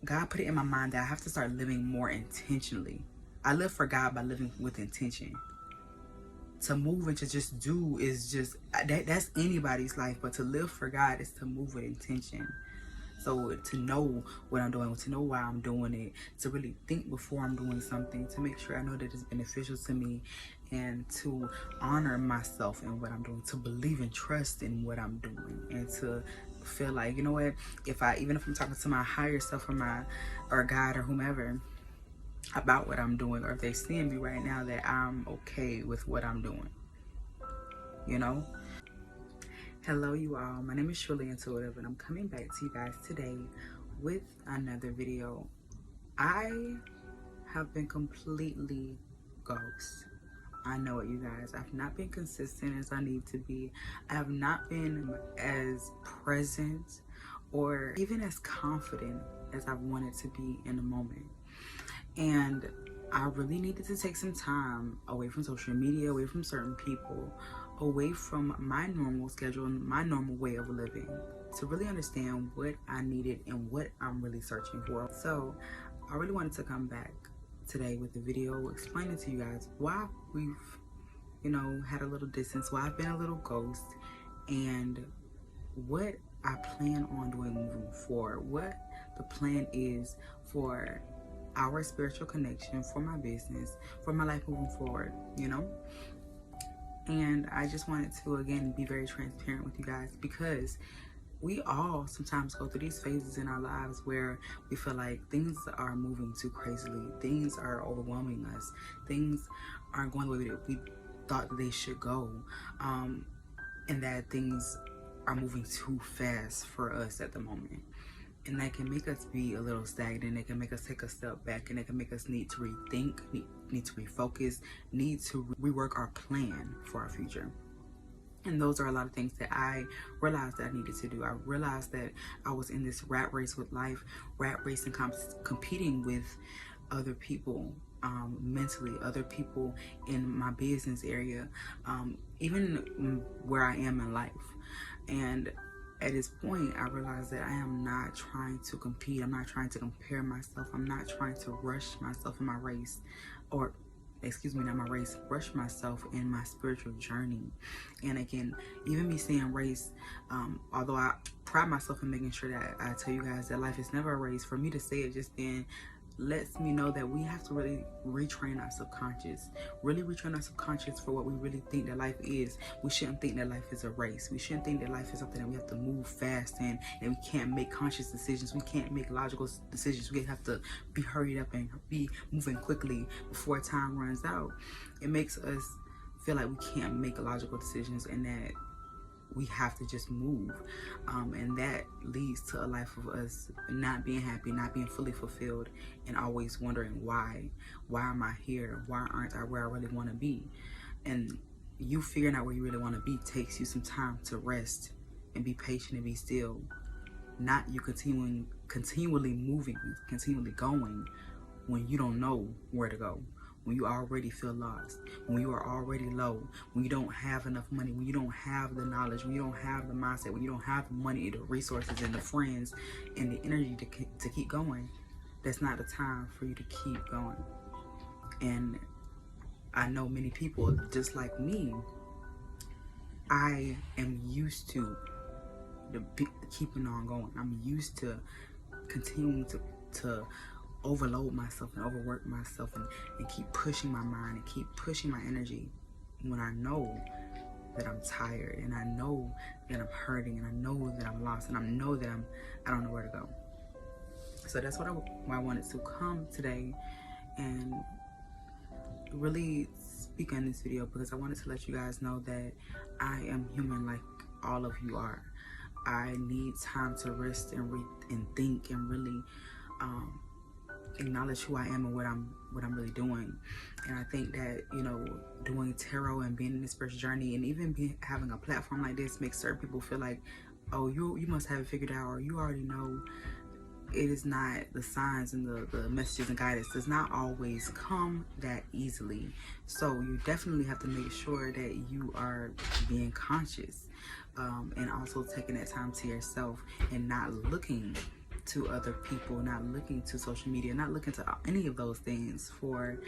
God put it in my mind that I have to start living more intentionally. I live for God by living with intention. To move and to just do is just that's anybody's life, but to live for God is to move with intention. So to know what I'm doing, to know why I'm doing it, to really think before I'm doing something, to make sure I know that it's beneficial to me, and to honor myself in what I'm doing, to believe and trust in what I'm doing, and to feel like, you know what, even if I'm talking to my higher self or God or whomever about what I'm doing, or if they see me right now, that I'm okay with what I'm doing, you know. Hello you all, my name is Shirley Intuitive, and I'm coming back to you guys today with another video. I have been completely ghost. I know it, you guys. I've not been consistent as I need to be. I have not been as present or even as confident as I wanted to be in the moment. And I really needed to take some time away from social media, away from certain people, away from my normal schedule and my normal way of living, to really understand what I needed and what I'm really searching for. So I really wanted to come back today with a video explaining to you guys why we've, had a little distance, why I've been a little ghost, and what I plan on doing moving forward, what the plan is for our spiritual connection, for my business, for my life moving forward, And I just wanted to, again, be very transparent with you guys, because we all sometimes go through these phases in our lives where we feel like things are moving too crazily, things are overwhelming us, things aren't going the way that we thought that they should go, and that things are moving too fast for us at the moment. And that can make us be a little stagnant. It can make us take a step back, and it can make us need to rethink, need to refocus, need to rework our plan for our future. And those are a lot of things that I realized that I needed to do. I realized that I was in this rat race with life, rat race and competing with other people, mentally, other people in my business area, even where I am in life. And at this point, I realized that I am not trying to compete. I'm not trying to compare myself. I'm not trying to rush myself in my race, or excuse me, not my race, rush myself in my spiritual journey. And again, even me saying race, although I pride myself in making sure that I tell you guys that life is never a race, for me to say it just then lets me know that we have to really retrain our subconscious, for what we really think that life is. We shouldn't think that life is a race. We shouldn't think that life is something that we have to move fast in, and we can't make conscious decisions. We can't make logical decisions. We have to be hurried up and be moving quickly before time runs out. It makes us feel like we can't make logical decisions, and that we have to just move, and that leads to a life of us not being happy, not being fully fulfilled, and always wondering why am I here, why aren't I where I really want to be. And you figuring out where you really want to be takes you some time to rest and be patient and be still, not you continually moving, continually going when you don't know where to go, when you already feel lost, when you are already low, when you don't have enough money, when you don't have the knowledge, when you don't have the mindset, when you don't have the money, the resources, and the friends, and the energy to keep going. That's not the time for you to keep going. And I know many people, just like me, I am used to keeping on going. I'm used to continuing to overload myself and overwork myself, and keep pushing my mind and keep pushing my energy when I know that I'm tired, and I know that I'm hurting, and I know that I'm lost, and I know that I don't know where to go. So that's why I wanted to come today and really speak on this video, because I wanted to let you guys know that I am human like all of you are. I need time to rest and think and really acknowledge who I am and what I'm really doing. And I think that, doing tarot and being in this spiritual journey, and even having a platform like this, makes certain people feel like, oh, you must have it figured out, or you already know. It is not. The signs and the messages and guidance does not always come that easily. So you definitely have to make sure that you are being conscious, and also taking that time to yourself, and not looking to other people, not looking to social media, not looking to any of those things for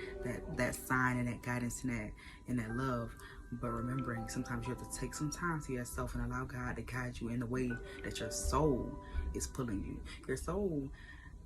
that sign and that guidance and that love. But remembering sometimes you have to take some time to yourself and allow God to guide you in the way that your soul is pulling you. Your soul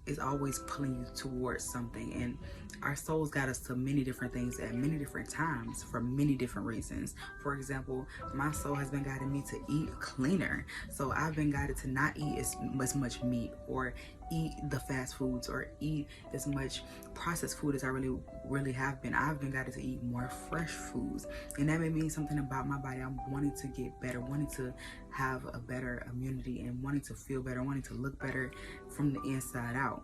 is always pulling you towards something, and our souls got us to many different things at many different times for many different reasons. For example, my soul has been guiding me to eat cleaner, so I've been guided to not eat as much meat or eat the fast foods or eat as much processed food as I really have been. I've been guided to eat more fresh foods, and that may mean something about my body. I'm wanting to get better, wanting to have a better immunity, and wanting to feel better, wanting to look better from the inside out.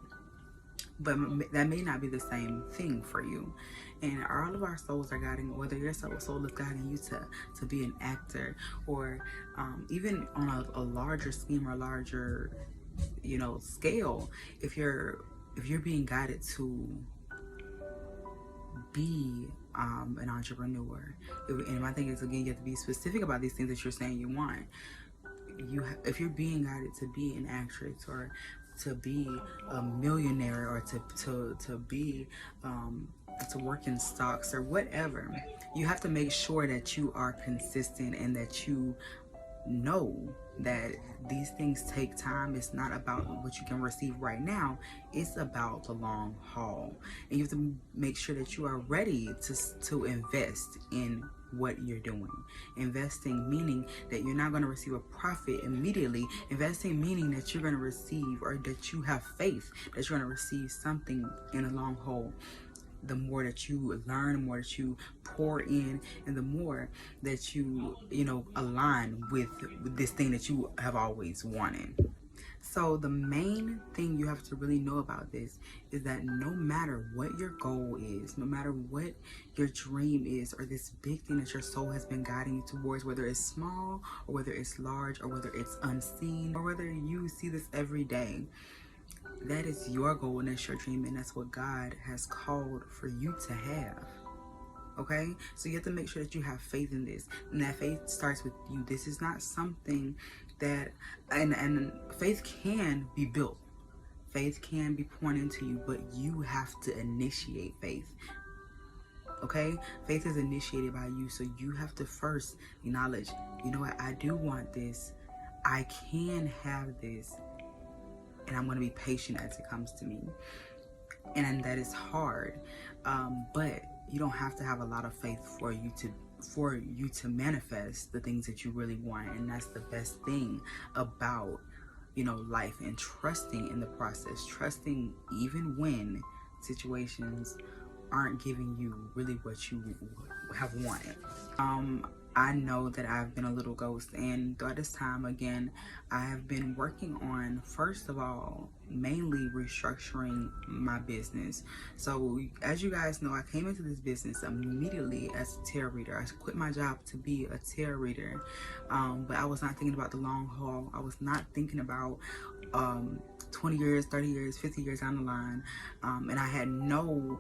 But that may not be the same thing for you. And all of our souls are guiding, whether your soul is guiding you to be an actor, or even on a larger scheme or larger, scale. If you're being guided to be an entrepreneur, and my thing is, again, you have to be specific about these things that you're saying you want. If you're being guided to be an actress, or to be a millionaire, or to be to work in stocks or whatever, you have to make sure that you are consistent and that you know that these things take time. It's not about what you can receive right now, it's about the long haul. And you have to make sure that you are ready to invest in what you're doing. Investing meaning that you're not going to receive a profit immediately. Investing meaning that you're going to receive, or that you have faith that you're going to receive something in the long haul. The more that you learn, the more that you pour in, and the more that you align with this thing that you have always wanted. So the main thing you have to really know about this is that no matter what your goal is, no matter what your dream is, or this big thing that your soul has been guiding you towards, whether it's small or whether it's large or whether it's unseen or whether you see this every day, that is your goal and that's your dream, and that's what God has called for you to have. Okay, so you have to make sure that you have faith in this, and that faith starts with you. This is not something that, and faith can be built, faith can be poured into you, but you have to initiate faith. Okay, faith is initiated by you, so you have to first acknowledge, you know what, I do want this, I can have this, and I'm going to be patient as it comes to me. And that is hard, but you don't have to have a lot of faith for you to manifest the things that you really want. And that's the best thing about life, and trusting in the process, trusting even when situations aren't giving you really what you have wanted. I know that I've been a little ghost, and throughout this time, again, I have been working on, first of all, mainly restructuring my business. So as you guys know, I came into this business immediately as a tarot reader. I quit my job to be a tarot reader, but I was not thinking about the long haul. I was not thinking about 20 years, 30 years, 50 years down the line, and I had no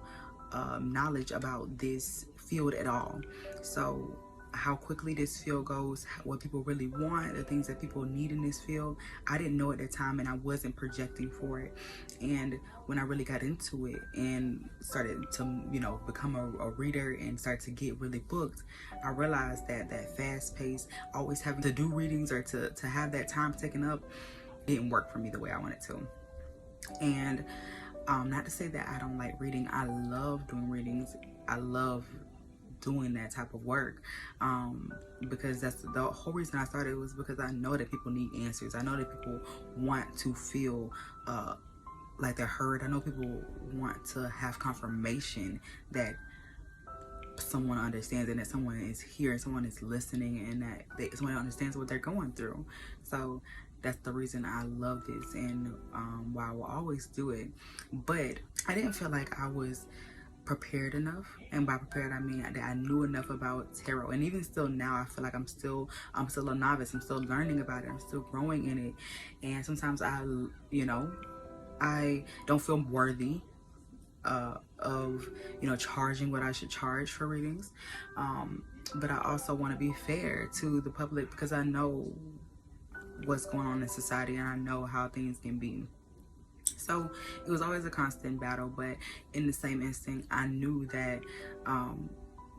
knowledge about this field at all. So how quickly this field goes, what people really want, the things that people need in this field, I didn't know at the time, and I wasn't projecting for it. And when I really got into it and started to become a reader and start to get really booked, I realized that fast pace, always having to do readings or to have that time taken up, didn't work for me the way I wanted to. And not to say that I don't like reading. I love doing readings. I love doing that type of work, because that's the whole reason I started, was because I know that people need answers. I know that people want to feel like they're heard. I know people want to have confirmation that someone understands, and that someone is here, and someone is listening, and that someone understands what they're going through. So that's the reason I love this, and why I will always do it. But I didn't feel like I was prepared enough, and by prepared I mean that I knew enough about tarot. And even still now, I feel like I'm still a novice. I'm still learning about it. I'm still growing in it, and sometimes I don't feel worthy of charging what I should charge for readings, but I also want to be fair to the public, because I know what's going on in society, and I know how things can be. So it was always a constant battle, but in the same instinct, I knew that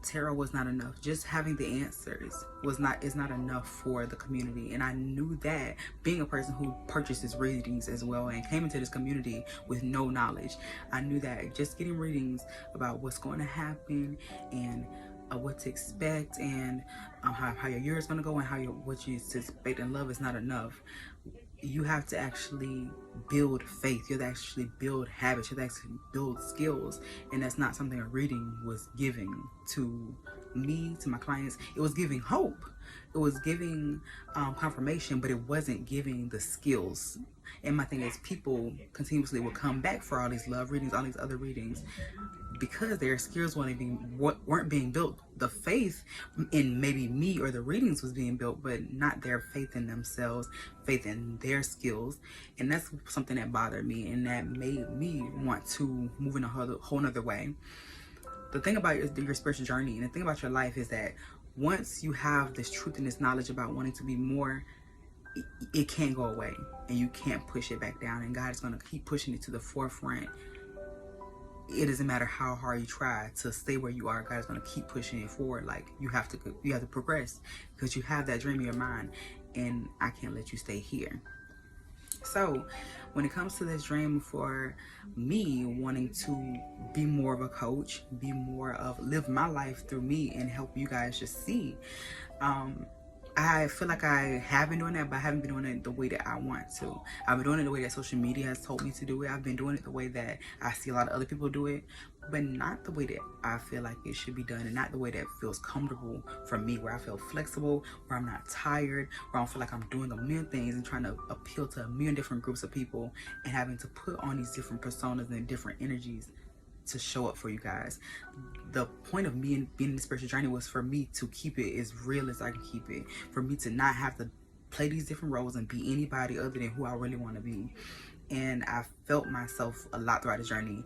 tarot was not enough. Just having the answers is not enough for the community. And I knew that, being a person who purchases readings as well and came into this community with no knowledge, I knew that just getting readings about what's going to happen and what to expect, and how your year is going to go, and what you expect in love is not enough. You have to actually build faith. You have to actually build habits. You have to actually build skills. And that's not something a reading was giving to me, to my clients. It was giving hope. It was giving confirmation, but it wasn't giving the skills. And my thing is, people continuously would come back for all these love readings, all these other readings, because their skills weren't being built. The faith in maybe me or the readings was being built, but not their faith in themselves, faith in their skills. And that's something that bothered me, and that made me want to move in a whole nother way. The thing about your spiritual journey and the thing about your life is that once you have this truth and this knowledge about wanting to be more, it can't go away, and you can't push it back down, and God is going to keep pushing it to the forefront. It doesn't matter how hard you try to stay where you are. God is going to keep pushing it forward. Like, you have to progress, because you have that dream in your mind, and I can't let you stay here. So when it comes to this dream for me wanting to be more of a coach, be more of live my life through me and help you guys just see, I feel like I have been doing that, but I haven't been doing it the way that I want to. I've been doing it the way that social media has told me to do it. I've been doing it the way that I see a lot of other people do it, but not the way that I feel like it should be done, and not the way that feels comfortable for me, where I feel flexible, where I'm not tired, where I don't feel like I'm doing a million things and trying to appeal to a million different groups of people and having to put on these different personas and different energies to show up for you guys. The point of me being in the spiritual journey was for me to keep it as real as I can keep it, for me to not have to play these different roles and be anybody other than who I really want to be. And I felt myself a lot throughout the journey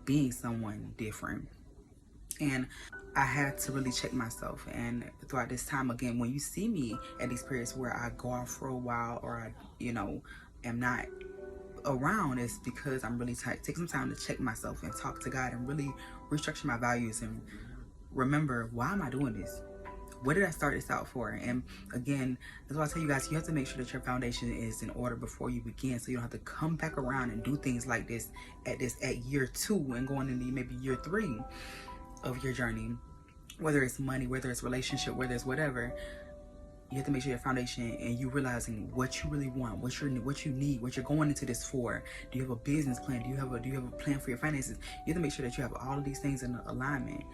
being someone different, and I had to really check myself. And throughout this time, again, when you see me at these periods where I go off for a while, or I am not around, is because I'm really take some time to check myself and talk to God and really restructure my values and remember, why am I doing this? What did I start this out for? And again, that's why I tell you guys, you have to make sure that your foundation is in order before you begin, so you don't have to come back around and do things like this at year 2 and going into maybe year 3 of your journey. Whether it's money, whether it's relationship, whether it's whatever, you have to make sure your foundation and you realizing what you really want, what you need, what you're going into this for. Do you have a business plan? Do you have a plan for your finances? You have to make sure that you have all of these things in alignment.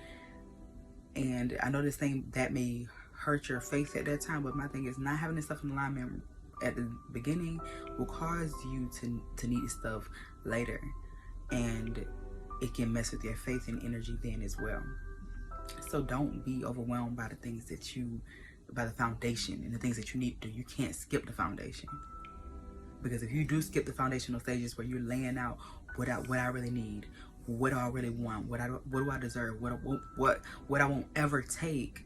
And I know this thing that may hurt your faith at that time, but my thing is, not having this stuff in alignment at the beginning will cause you to need this stuff later, and it can mess with your faith and energy then as well. So don't be overwhelmed by the things by the foundation and the things that you need to do. You can't skip the foundation, because if you do skip the foundational stages where you're laying out what I really need, what do I really want, what do I deserve, what I won't ever take,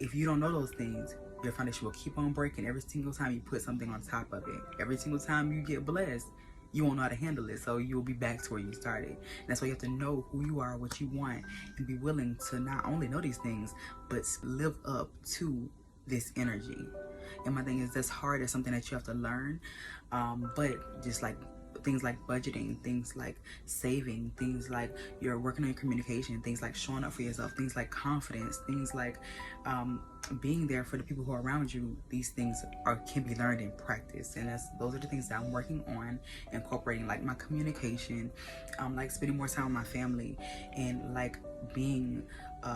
if you don't know those things, your foundation will keep on breaking every single time you put something on top of it. Every single time you get blessed, you won't know how to handle it, so you'll be back to where you started. And that's why you have to know who you are, what you want, and be willing to not only know these things, but live up to this energy. And my thing is, that's hard. It's something that you have to learn, but just like things like budgeting, things like saving, things like you're working on your communication, things like showing up for yourself, things like confidence, things like being there for the people who are around you. These things can be learned in practice, and those are the things that I'm working on incorporating, like my communication, like spending more time with my family, and like being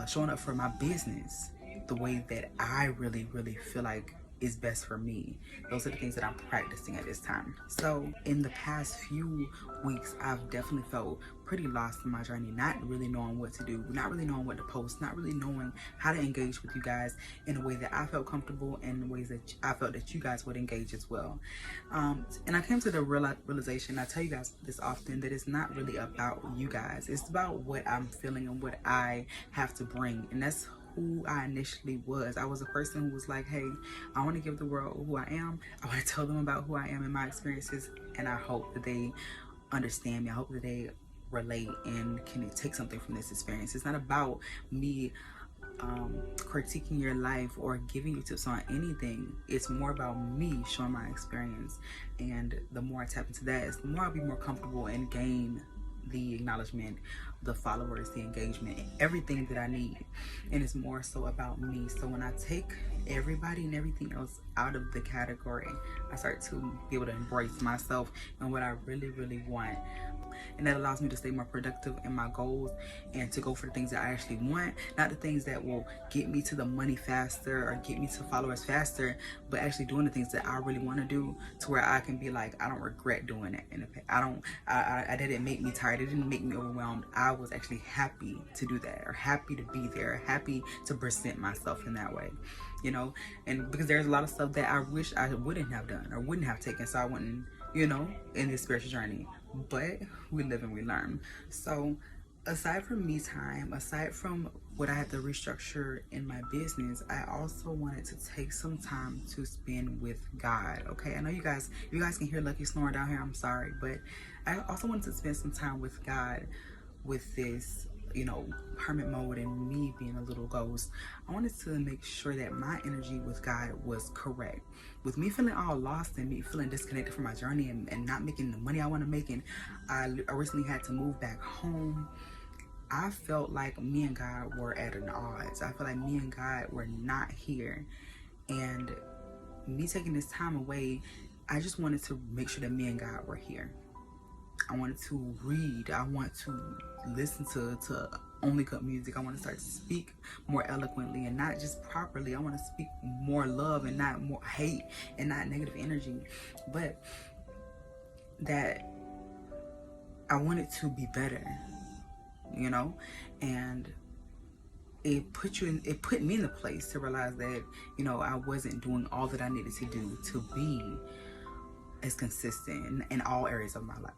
showing up for my business the way that I really feel like is best for me. Those are the things that I'm practicing at this time. So in the past few weeks, I've definitely felt pretty lost in my journey, not really knowing what to do, not really knowing what to post, not really knowing how to engage with you guys in a way that I felt comfortable, and in ways that I felt that you guys would engage as well. And I came to the realization, I tell you guys this often, that it's not really about you guys. It's about what I'm feeling and what I have to bring. And that's who I initially was. I was a person who was like, hey, I want to give the world who I am. I want to tell them about who I am and my experiences, and I hope that they understand me. I hope that they relate and can take something from this experience. It's not about me critiquing your life or giving you tips on anything. It's more about me showing my experience, and the more I tap into that, is the more I'll be more comfortable and gain the acknowledgement, the followers, the engagement, everything that I need. And it's more so about me. So when I take everybody and everything else out of the category, I start to be able to embrace myself and what I really, really want. And that allows me to stay more productive in my goals and to go for the things that I actually want, not the things that will get me to the money faster or get me to followers faster, but actually doing the things that I really want to do, to where I can be like, I don't regret doing it. And I didn't make me tired. It didn't make me overwhelmed. I was actually happy to do that, or happy to be there, happy to present myself in that way, you know. And because there's a lot of stuff that I wish I wouldn't have done or wouldn't have taken, so I wouldn't, you know, in this spiritual journey. But we live and we learn. So aside from me time, aside from what I had to restructure in my business, I also wanted to take some time to spend with God. Okay, I know you guys, if you guys can hear Lucky snoring down here, I'm sorry, but I also wanted to spend some time with God with this, you know, hermit mode and me being a little ghost. I wanted to make sure that my energy with God was correct. With me feeling all lost and me feeling disconnected from my journey and not making the money I want to make, and I recently had to move back home, I felt like me and God were at an odds. I felt like me and God were not here. And me taking this time away, I just wanted to make sure that me and God were here. I wanted to read. I want to listen to only good music. I want to start to speak more eloquently and not just properly. I want to speak more love and not more hate and not negative energy. But that I wanted to be better, you know, and it put me in the place to realize that, you know, I wasn't doing all that I needed to do to be as consistent in all areas of my life.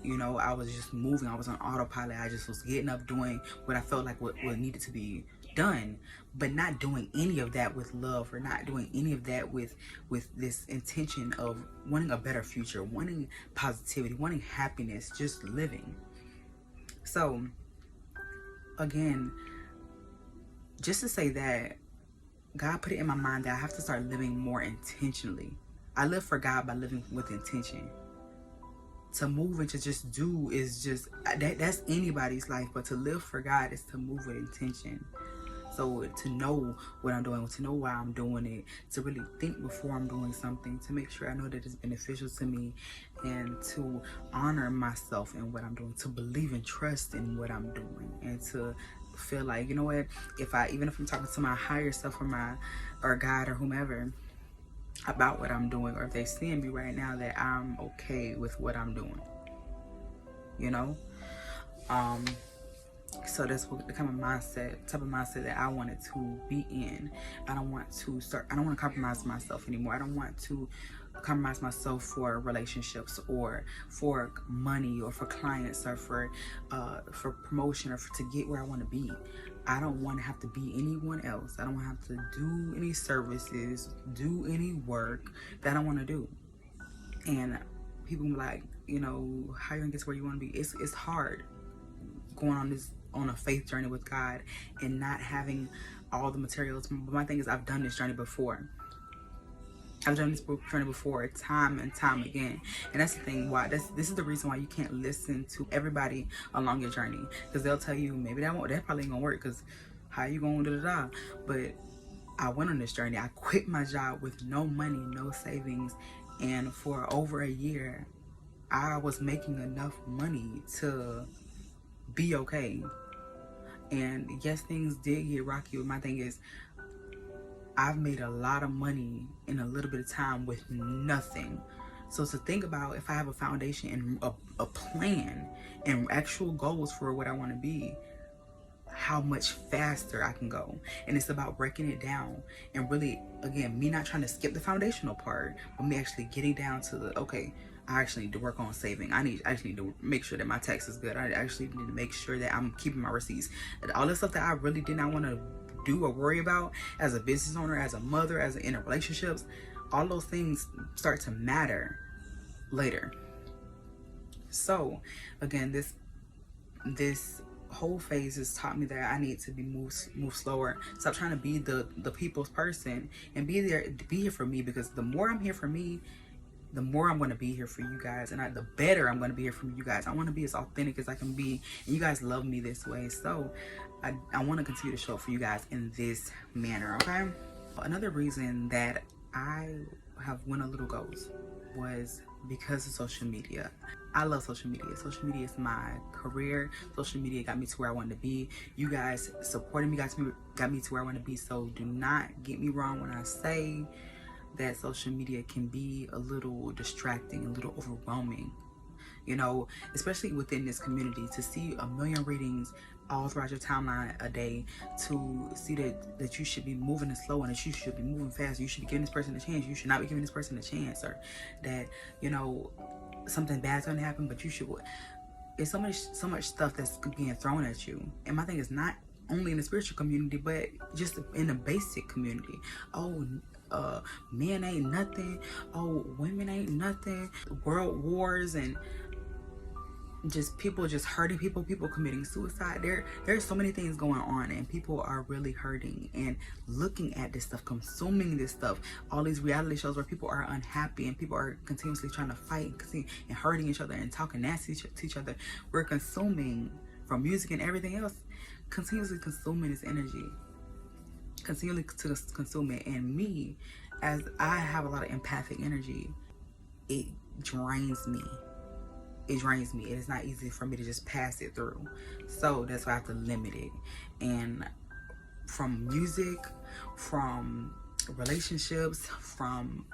You know, I was just moving. I was on autopilot. I just was getting up, doing what I felt like what needed to be done, but not doing any of that with love, or not doing any of that with this intention of wanting a better future, wanting positivity, wanting happiness, just living. So again, just to say that God put it in my mind that I have to start living more intentionally. I live for God by living with intention. To move and to just do is just, that's anybody's life, but to live for God is to move with intention. So to know what I'm doing, to know why I'm doing it, to really think before I'm doing something, to make sure I know that it's beneficial to me, and to honor myself in what I'm doing, to believe and trust in what I'm doing, and to feel like, you know what, even if I'm talking to my higher self or God or whomever about what I'm doing, or if they seeing me right now, that I'm okay with what I'm doing, you know. So that's what the type of mindset that I wanted to be in. I don't want to compromise myself anymore. I don't want to compromise myself for relationships, or for money, or for clients, or for promotion, or to get where I want to be. I don't want to have to be anyone else. I don't want to have to do any services, do any work that I don't want to do. And people be like, you know, how you gonna get to where you want to be? It's hard going on a faith journey with God and not having all the materials. But my thing is, I've done this journey before. I've done this journey before, time and time again. And that's the thing, why this is the reason why you can't listen to everybody along your journey, because they'll tell you maybe that probably ain't gonna work, because how you gonna do da. But I went on this journey. I quit my job with no money, no savings, and for over a year I was making enough money to be okay. And yes, things did get rocky, but my thing is, I've made a lot of money in a little bit of time with nothing. So to think about, if I have a foundation and a plan and actual goals for what I want to be, how much faster I can go. And it's about breaking it down and really, again, me not trying to skip the foundational part, but me actually getting down to okay, I actually need to work on saving. I actually need to make sure that my tax is good. I actually need to make sure that I'm keeping my receipts. All the stuff that I really did not want to do or worry about as a business owner, as a mother, as in relationships, all those things start to matter later. So again, this whole phase has taught me that I need to be move slower. Stop trying to be the people's person and be here for me, because the more I'm here for me, the more I'm going to be here for you guys, and the better I'm going to be here for you guys. I want to be as authentic as I can be, and you guys love me this way, so I want to continue to show up for you guys in this manner. Okay, another reason that I have went a little ghost was because of social media. I love social media. Social media is my career. Social media got me to where I wanted to be. You guys supporting me got me to where I want to be. So do not get me wrong when I say that social media can be a little distracting, a little overwhelming, you know, especially within this community. To see 1 million readings all throughout your timeline a day, to see that you should be moving slow and that you should be moving fast, you should be giving this person a chance, you should not be giving this person a chance, or that, you know, something bad's gonna happen, but you should. It's so much stuff that's being thrown at you. And my thing is not only in the spiritual community, but just in the basic community. Oh, men ain't nothing. Oh, women ain't nothing. World wars and just people just hurting people committing suicide. There's so many things going on, and people are really hurting and looking at this stuff, consuming this stuff, all these reality shows where people are unhappy and people are continuously trying to fight and hurting each other and talking nasty to each other. We're consuming, from music and everything else, continuously consuming this energy, continually to consume it. And me, as I have a lot of empathic energy, it drains me. It drains me. It is not easy for me to just pass it through. So that's why I have to limit it. And from music, from relationships, from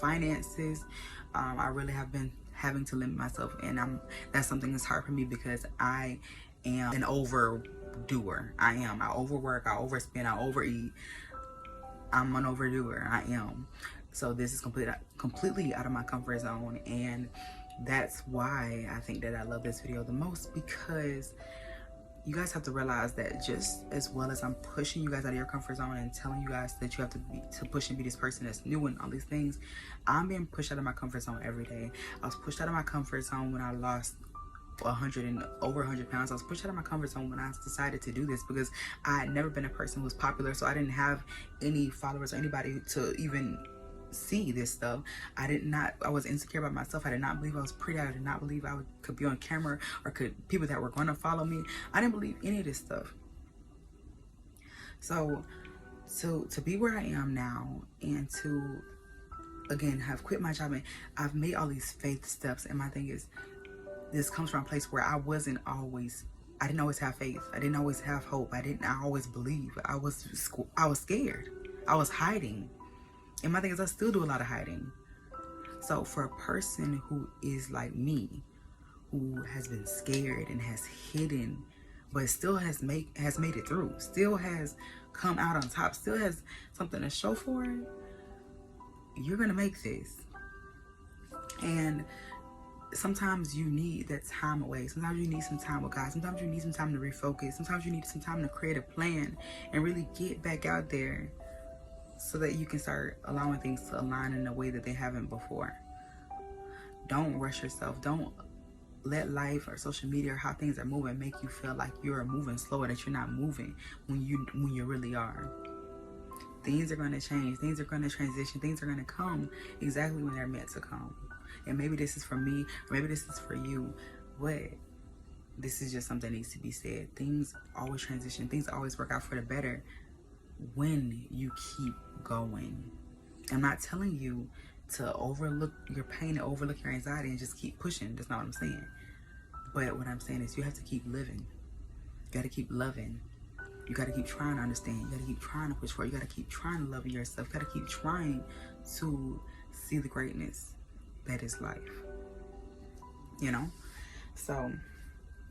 finances, I really have been having to limit myself. And that's something that's hard for me, because I am an overdoer. I overwork, I overspend, I overeat. I'm an overdoer. I am. So this is completely out of my comfort zone, and that's why I think that I love this video the most, because you guys have to realize that just as well as I'm pushing you guys out of your comfort zone and telling you guys that you have to push and be this person that's new and all these things, I'm being pushed out of my comfort zone every day. I was pushed out of my comfort zone when I lost over 100 pounds. I was pushed out of my comfort zone when I decided to do this, because I had never been a person who was popular, so I didn't have any followers or anybody to even see this stuff. I was insecure about myself. I did not believe I was pretty. I did not believe I could be on camera, or people that were going to follow me. I didn't believe any of this stuff. So to be where I am now, and to again have quit my job, and I've made all these faith steps, and my thing is, this comes from a place where I didn't always have faith. I didn't always have hope. I didn't always believe. I was scared. I was hiding. And my thing is, I still do a lot of hiding. So for a person who is like me, who has been scared and has hidden, but still has made it through, still has come out on top, still has something to show for it, you're gonna make this. And sometimes you need that time away. Sometimes you need some time with God. Sometimes you need some time to refocus. Sometimes you need some time to create a plan and really get back out there, so that you can start allowing things to align in a way that they haven't before. Don't rush yourself. Don't let life or social media or how things are moving make you feel like you're moving slower, that you're not moving when you really are. Things are going to change. Things are going to transition. Things are going to come exactly when they're meant to come. And maybe this is for me, or maybe this is for you, but this is just something that needs to be said. Things always transition. Things always work out for the better when you keep going. I'm not telling you to overlook your pain and overlook your anxiety and just keep pushing. That's not what I'm saying. But what I'm saying is, you have to keep living. You got to keep loving. You got to keep trying to understand. You got to keep trying to push forward. You got to keep trying to love yourself. You got to keep trying to see the greatness that is life. You know? So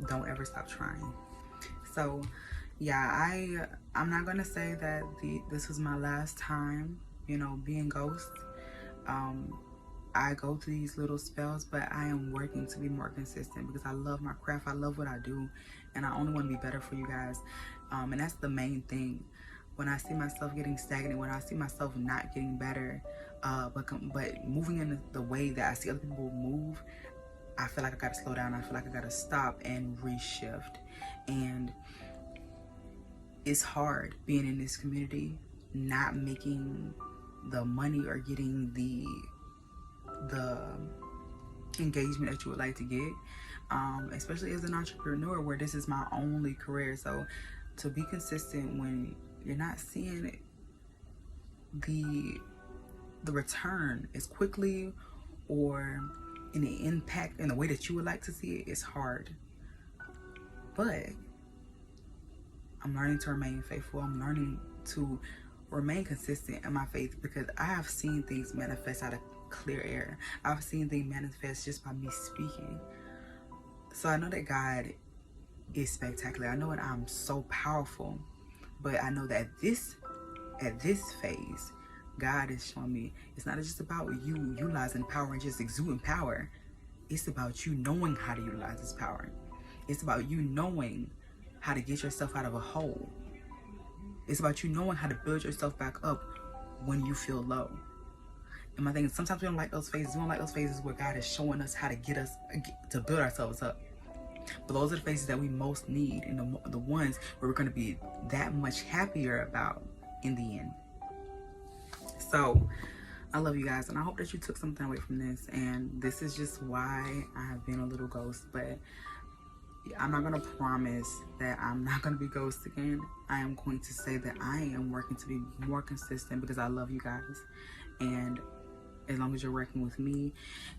don't ever stop trying. So yeah, I'm not gonna say that this was my last time, you know, being ghost. I go through these little spells, but I am working to be more consistent because I love my craft. I love what I do, and I only want to be better for you guys. And that's the main thing. When I see myself getting stagnant, when I see myself not getting better, but moving in the way that I see other people move, I feel like I gotta slow down. I feel like I gotta stop and reshift. And it's hard being in this community, not making the money or getting the engagement that you would like to get, especially as an entrepreneur where this is my only career. So to be consistent when you're not seeing the return as quickly or in the impact in the way that you would like to see it, it's hard. But I'm learning to remain faithful. I'm learning to remain consistent in my faith because I have seen things manifest out of clear air. I've seen things manifest just by me speaking. So I know that God is spectacular. I know that I'm so powerful, but I know that at this phase, God is showing me it's not just about you utilizing power and just exuding power. It's about you knowing how to utilize this power. It's about you knowing how to get yourself out of a hole. It's about you knowing how to build yourself back up when you feel low. And my thing is, sometimes we don't like those phases. We don't like those phases where God is showing us how to to build ourselves up. But those are the phases that we most need, and the ones where we're going to be that much happier about in the end. So I love you guys, and I hope that you took something away from this. And this is just why I have been a little ghost, but I'm not going to promise that I'm not going to be ghost again. I am going to say that I am working to be more consistent because I love you guys. And as long as you're working with me,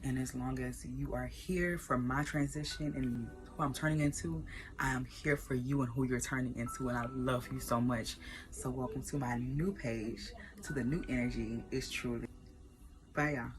and as long as you are here for my transition and who I'm turning into, I am here for you and who you're turning into, and I love you so much. So welcome to my new page, to the new energy. It's truly. Bye, y'all.